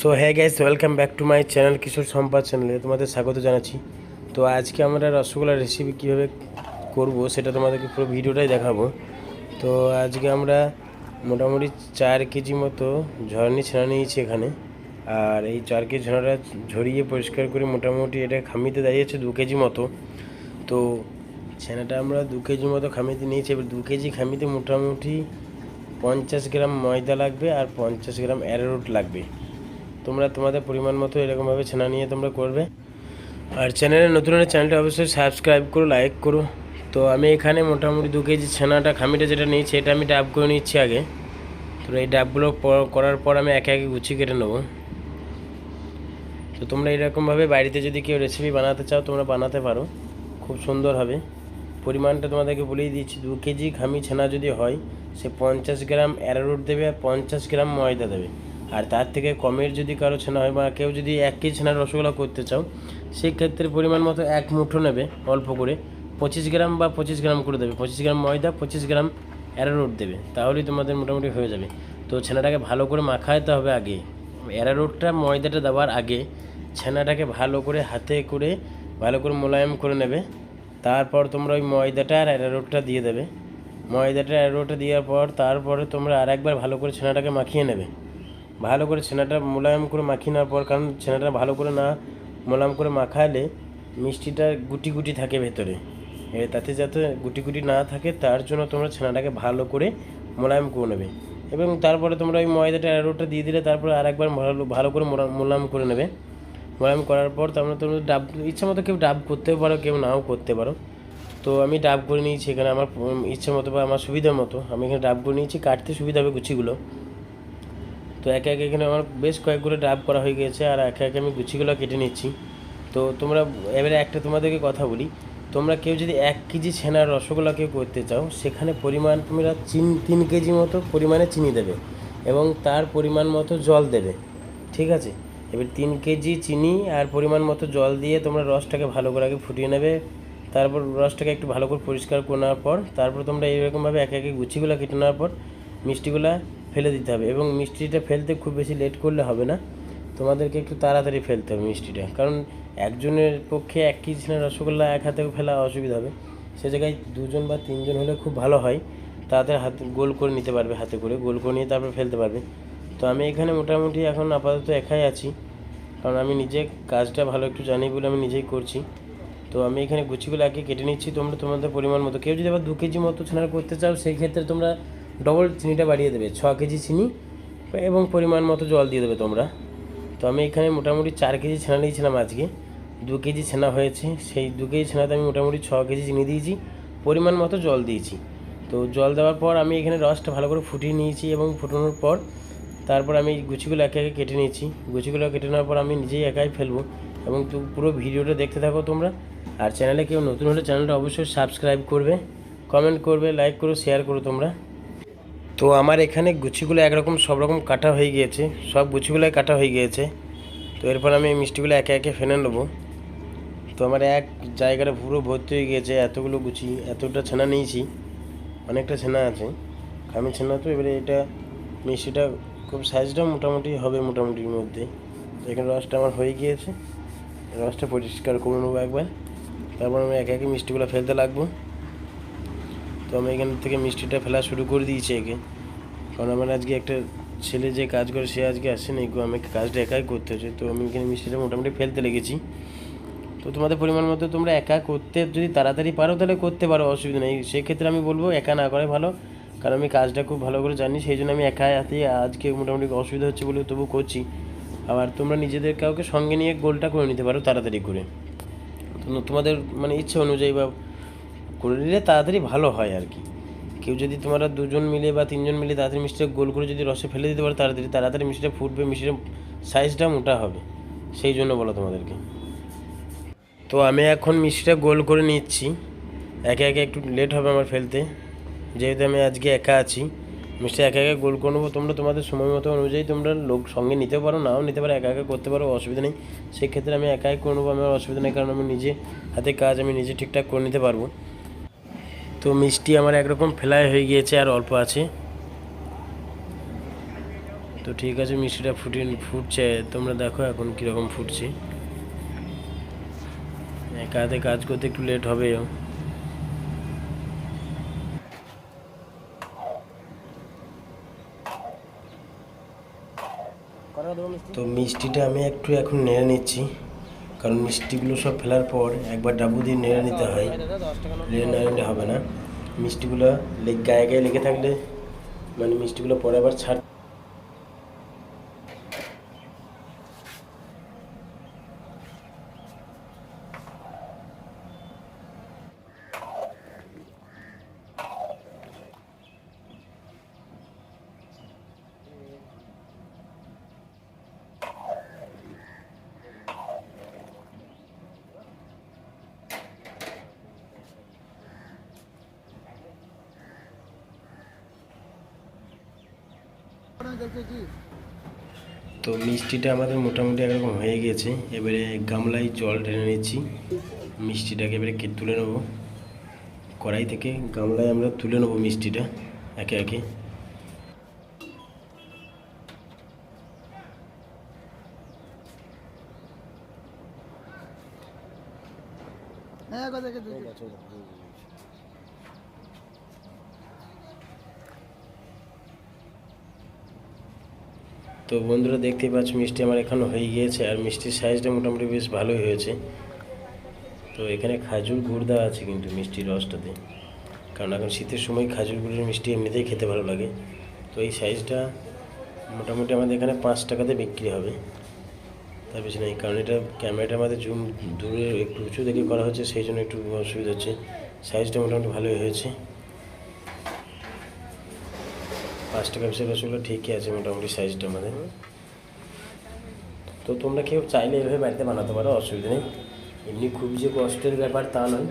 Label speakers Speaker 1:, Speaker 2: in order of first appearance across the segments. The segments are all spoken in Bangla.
Speaker 1: সো হ্যাঁ guys, welcome back to my channel Kishore Sampad চ্যানেলে তোমাদের স্বাগত জানাচ্ছি। তো আজকে আমরা রসগোল্লার রেসিপি কীভাবে করব সেটা তোমাদেরকে পুরো ভিডিওটাই দেখাবো। তো আজকে আমরা মোটামুটি 4 কেজি মতো ঝরনি ছানা নিয়েছি এখানে। আর এই 4 কেজি ছানাটা ঝরিয়ে পরিষ্কার করে মোটামুটি এটা খামিতে দাঁড়িয়েছে 2 কেজি মতো। তো ছানাটা আমরা 2 কেজি মতো খামিতে নিয়েছি। এবার 2 কেজি খামিতে মোটামুটি 50 গ্রাম ময়দা লাগবে আর 50 গ্রাম অ্যারারুট লাগবে। তোমরা তোমাদের পরিমাণ মতো এরকমভাবে ছানা নিয়ে তোমরা করবে। আর চ্যানেলে নতুন হলে চ্যানেলটা অবশ্যই সাবস্ক্রাইব করো, লাইক করো। তো আমি এখানে মোটামুটি 2 কেজি ছানাটা খামিটা যেটা নিয়েছি এটা আমি ডাব করে নিচ্ছি আগে। তো এই ডাবগুলো করার পর আমি একে একে গুছিয়ে কেটে নেবো। তো তোমরা এরকমভাবে বাড়িতে যদি কেউ রেসিপি বানাতে চাও তোমরা বানাতে পারো, খুব সুন্দর হবে। পরিমাণটা তোমাদেরকে বলেই দিচ্ছি, 2 কেজি খামি ছানা যদি হয় সে 50 গ্রাম অ্যারারুট দেবে আর 50 গ্রাম ময়দা দেবে। আর তার থেকে কমের যদি কারো ছানা হয় বা কেউ যদি 1 কেজি ছানার রসগোল্লা করতে চাও সেই ক্ষেত্রে পরিমাণ মতো 1 মুঠো নেবে, অল্প করে 25 গ্রাম বা 25 গ্রাম করে দেবে। 25 গ্রাম ময়দা, 25 গ্রাম অ্যারারুট দেবে, তাহলেই তোমাদের মোটামুটি হয়ে যাবে। তো ছানাটাকে ভালো করে মাখাতে হবে আগে। অ্যারারুটটা ময়দাটা দেওয়ার আগে ছানাটাকে ভালো করে হাতে করে ভালো করে মোলায়েম করে নেবে। তারপর তোমরা ওই ময়দাটা আর অ্যারারুটটা দিয়ে দেবে। ময়দাটা অ্যারারুটটা দেওয়ার পর তারপরে তোমরা আরেকবার ভালো করে ছানাটাকে মাখিয়ে নেবে। ভালো করে ছানাটা মোলায়েম করে মাখিয়ে নেওয়ার পর, কারণ ছানাটা ভালো করে না মোলায়েম করে মাখালে মিষ্টিটা গুটি গুটি থাকে ভেতরে, তাতে যাতে গুটি গুটি না থাকে তার জন্য তোমরা ছানাটাকে ভালো করে মোলায়েম করে নেবে। এবং তারপরে তোমরা ওই ময়দাটা অ্যারারুটটা দিয়ে দিলে তারপরে আরেকবার ভালো করে মোলায়েম করে নেবে। মোলায়েম করার পর তারপরে তোমরা ডাব ইচ্ছা মতো কেউ ডাব করতেও পারো, কেউ নাও করতে পারো। তো আমি ডাব করে নিয়েছি এখানে আমার ইচ্ছে মতো বা আমার সুবিধা মতো আমি এখানে ডাব করে নিয়েছি, কাটতে সুবিধা হবে গুছিগুলো। তো একে একে এখানে আমার বেশ কয়েকগুলো ডাব করা হয়ে গেছে আর একে একে আমি গুছিগুলো কেটে নিচ্ছি। তো তোমরা এবারে একটা তোমাদেরকে কথা বলি, তোমরা কেউ যদি 1 কেজি ছানার রসগোল্লা কেউ করতে চাও সেখানে পরিমাণ তোমরা 3 কেজি মতো পরিমাণে চিনি দেবে এবং তার পরিমাণ মতো জল দেবে, ঠিক আছে? এবার 3 কেজি চিনি আর পরিমাণ মতো জল দিয়ে তোমরা রসটাকে ভালো করে আগে ফুটিয়ে নেবে। তারপর রসটাকে একটু ভালো করে পরিষ্কার করে নেওয়ার পর তারপর তোমরা এইরকমভাবে একে একে গুছিগুলো কেটে নেওয়ার পর মিষ্টিগুলো ফেলে দিতে হবে। এবং মিষ্টিটা ফেলতে খুব বেশি লেট করলে হবে না, তোমাদেরকে একটু তাড়াতাড়ি ফেলতে হবে মিষ্টিটা, কারণ একজনের পক্ষে 1 কেজি ছানার রসগোল্লা এক হাতে ফেলা অসুবিধা হবে। সে জায়গায় 2জন বা 3জন হলে খুব ভালো হয়, তাড়াতাড়ি হাতে গোল করে নিতে পারবে, হাতে করে গোল করে নিয়ে তারপর ফেলতে পারবে। তো আমি এখানে মোটামুটি এখন আপাতত একাই আছি, কারণ আমি নিজে কাজটা ভালো একটু জানি বলে আমি নিজেই করছি। তো আমি এখানে গুছিগুলো আগে কেটে নিচ্ছি। তোমরা তোমাদের পরিমাণ মতো, কেউ যদি আবার 2 কেজি মতো ছানার করতে চাও সেই ক্ষেত্রে তোমরা ডবল চিনিটা বাড়িয়ে দেবে, 6 কেজি চিনি এবং পরিমাণ মতো জল দিয়ে দেবে তোমরা। তো আমি এখানে মোটামুটি 4 কেজি ছানা নিয়েছিলাম আজকে, 2 কেজি ছানা হয়েছে, সেই 2 কেজি ছানাতে আমি মোটামুটি 6 কেজি চিনি দিয়েছি, পরিমাণ মতো জল দিয়েছি। তো জল দেওয়ার পর আমি এখানে রসটা ভালো করে ফুটিয়ে নিয়েছি এবং ফুটানোর পর তারপর আমি গুছিগুলো একে একে কেটে নিয়েছি। গুছিগুলো কেটে নেওয়ার পর আমি নিজেই একাই ফেলবো এবং পুরো ভিডিওটা দেখতে থাকো তোমরা। আর চ্যানেলে কেউ নতুন হলে চ্যানেলটা অবশ্যই সাবস্ক্রাইব করবে, কমেন্ট করবে, লাইক করো, শেয়ার করো তোমরা। তো আমার এখানে গুছিগুলো একরকম সব রকম কাটা হয়ে গিয়েছে, সব গুছিগুলোই কাটা হয়ে গিয়েছে। তো এরপর আমি মিষ্টিগুলো একে একে ফেলে নেবো। তো আমার এক জায়গাটা পুরো ভর্তি হয়ে গিয়েছে, এতগুলো গুছি, এতটা ছানা নিয়েছি, অনেকটা ছানা আছে, খামি ছানা। তো এবারে এটা মিষ্টিটা খুব সাইজটা মোটামুটি হবে মোটামুটির মধ্যে। তো এখানে রসটা আমার হয়ে গিয়েছে, রসটা পরিষ্কার করে নেবো একবার, তারপর আমি একে একে মিষ্টিগুলো ফেলতে লাগবো। তো আমি এখান থেকে মিষ্টিটা ফেলা শুরু করে দিয়েছি একে, কারণ আমার আজকে একটা ছেলে যে কাজ করে সে আজকে আসেনি, আমি কাজটা একাই করতে হচ্ছে। তো আমি এখানে মিষ্টিটা মোটামুটি ফেলতে লেগেছি। তো তোমাদের পরিমাণ মতো তোমরা একা করতে যদি তাড়াতাড়ি পারো তাহলে করতে পারো, অসুবিধা নেই। সেক্ষেত্রে আমি বলবো একা না করে ভালো, কারণ আমি কাজটা খুব ভালো করে জানি, সেই জন্য আমি একা হাতে আজকে মোটামুটি অসুবিধা হচ্ছে বলে তবু করছি। আবার তোমরা নিজেদের কাউকে সঙ্গে নিয়ে গোলটা করে নিতে পারো তাড়াতাড়ি করে, তোমাদের মানে ইচ্ছে অনুযায়ী বা করে নিলে তাড়াতাড়ি ভালো হয় আর কি। কেউ যদি তোমরা 2জন মিলে বা 3জন মিলে তাড়াতাড়ি মিষ্টিটা গোল করে যদি রসে ফেলে দিতে পারো তাড়াতাড়ি তাড়াতাড়ি মিষ্টিটা ফুটবে, মিষ্টিটা সাইজটা মোটা হবে, সেই জন্য বলো তোমাদেরকে। তো আমি এখন মিষ্টিটা গোল করে নিচ্ছি, একে একে একটু লেট হবে আমার ফেলতে, যেহেতু আমি আজকে একা আছি। মিষ্টি একে একে গোল করে নেবো, তোমরা তোমাদের সময় মতো অনুযায়ী তোমরা লোক সঙ্গে নিতে পারো, নাও নিতে পারো, একা একা করতে পারো, অসুবিধা নেই। সেক্ষেত্রে আমি একাই করে নেবো, আমার অসুবিধা নেই, কারণ আমি নিজে হাতে কাজ আমি নিজে ঠিকঠাক করে নিতে পারবো। তো মিষ্টি আমার একরকম ফেলাই হয়ে গিয়েছে আর অল্প আছে। তো ঠিক আছে, মিষ্টিটা ফুটছে, তোমরা দেখো এখন কীরকম ফুটছে। একা হাতে কাজ করতে একটু লেট হবে। তো মিষ্টিটা আমি একটু এখন নেড়ে নিচ্ছি, কারণ মিষ্টিগুলো সব ফেলার পর একবার ডাবু দিয়ে নেড়ে নিতে হয়, নেড়ে না নিলে হবে না। মিষ্টিগুলো গায়ে গায়ে লেগে থাকলে মানে মিষ্টিগুলো পরে আবার ছাড়। তো মিষ্টিটা আমাদের মোটামুটি একরকম হয়ে গেছে। এবারে গামলায় জল ঢেলে নিচ্ছি, মিষ্টিটাকে এবারে তুলে নেবো কড়াই থেকে। গামলায় আমরা তুলে নেবো মিষ্টিটা একে একে। তো বন্ধুরা দেখতেই পাচ্ছ মিষ্টি আমার এখানে হয়ে গিয়েছে, আর মিষ্টির সাইজটা মোটামুটি বেশ ভালোই হয়েছে। তো এখানে খাজুর গুড় দেওয়া আছে কিন্তু মিষ্টির রসটাতে, কারণ এখন শীতের সময় খাজুর গুড়ের মিষ্টি এমনিতেই খেতে ভালো লাগে। তো এই সাইজটা মোটামুটি আমাদের এখানে 5 টাকাতে বিক্রি হবে, তার বেশি নেই। কারণ এটা ক্যামেরাটা আমাদের জুম দূরে একটু উঁচু দেখে করা হচ্ছে, সেই জন্য একটু অসুবিধা হচ্ছে। সাইজটা মোটামুটি ভালোই হয়েছে। 5 টাকা পিসের রসগোল্লা ঠিকই আছে মোটামুটি সাইজটা আমাদের। তো তোমরা কেউ চাইলে এভাবে বাড়িতে বানাতে পারো, অসুবিধা নেই। এমনি খুব যে কষ্টের ব্যাপার তা নয়।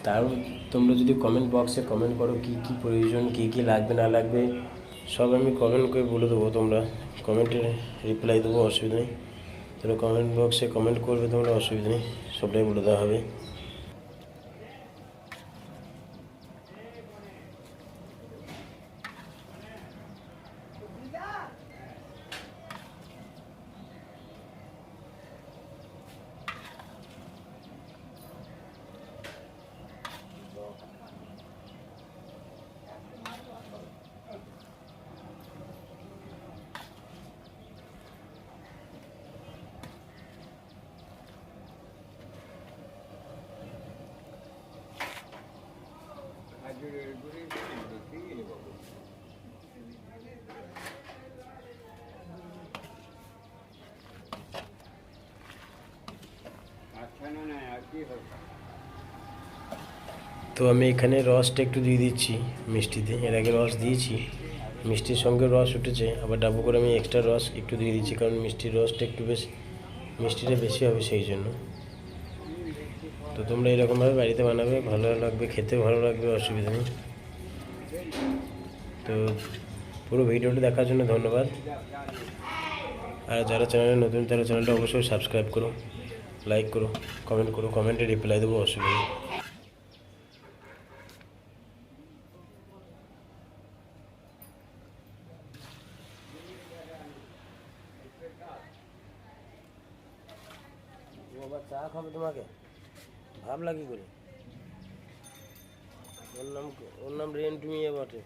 Speaker 1: তাও তোমরা যদি কমেন্ট বক্সে কমেন্ট করো কী কী প্রয়োজন, কী কী লাগবে না লাগবে, সব আমি কমেন্ট করে বলে দেবো। তোমরা কমেন্টে রিপ্লাই দেবো, অসুবিধা নেই। তোমরা কমেন্ট বক্সে কমেন্ট করবে, তোমরা অসুবিধা নেই, সবটাই বলে দেওয়া হবে। তো আমি এখানে রসটা একটু দিয়ে দিচ্ছি মিষ্টিতে, এর আগে রস দিয়েছি, মিষ্টির সঙ্গে রস উঠেছে, আবার ডাবু করে আমি এক্সট্রা রস একটু দিয়ে দিচ্ছি, কারণ মিষ্টির রসটা একটু মিষ্টিটা বেশি হবে সেই জন্য। তো তোমরা এরকমভাবে বাড়িতে বানাবে, ভালো লাগবে, খেতেও ভালো লাগবে, অসুবিধা নেই। তো পুরো ভিডিওটি দেখার জন্য ধন্যবাদ। আর যারা চ্যানেলে নতুন তারা চ্যানেলটা অবশ্যই সাবস্ক্রাইব করো, লাইক করো, কমেন্ট করো, কমেন্টে রিপ্লাই দেবো, অসুবিধা নেই। বাবা চা খাবে তোমাকে, ভাবলা কি করে? ওর নাম রেন্টু মিয়া বটে।